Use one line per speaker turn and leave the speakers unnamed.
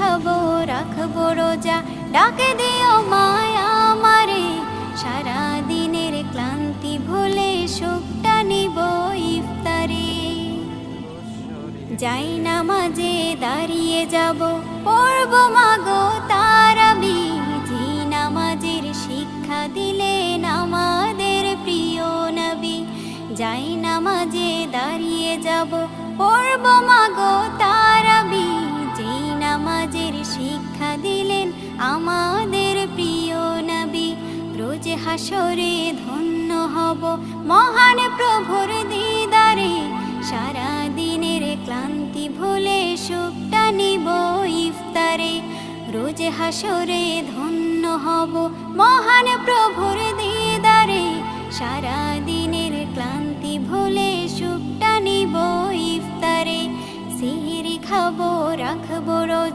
খাবো রাখবো রোজা, ডাকে দিও মায়া আমারে। সারা দিনের ক্লান্তি ভুলে সুখটা নিব ইফতারে। যাই নামাজে দাঁড়িয়ে যাব, পড়ব মাগো তারাবি। যে নামাজের শিক্ষা দিলেন আমাদের প্রিয় নবী। যাই নামাজে দাঁড়িয়ে যাব, পড়ব মাগো তারাবি। যে নামাজের শিক্ষা দিলেন আমাদের প্রিয় নবী। রোজ হাসরে ধন্য হব মহান প্রভুর দিদারে। সারা দিনের ক্লান্তি ভুলে সুখটা নিব ইফতারে। রোজ হাসরে ধন্য হব মহান প্রভুর দিদারে। সারা দিনের ক্লান্তি ভুলে সুখটা নিব ইফতারে। সিহরি খাবো রাখবো রোজা।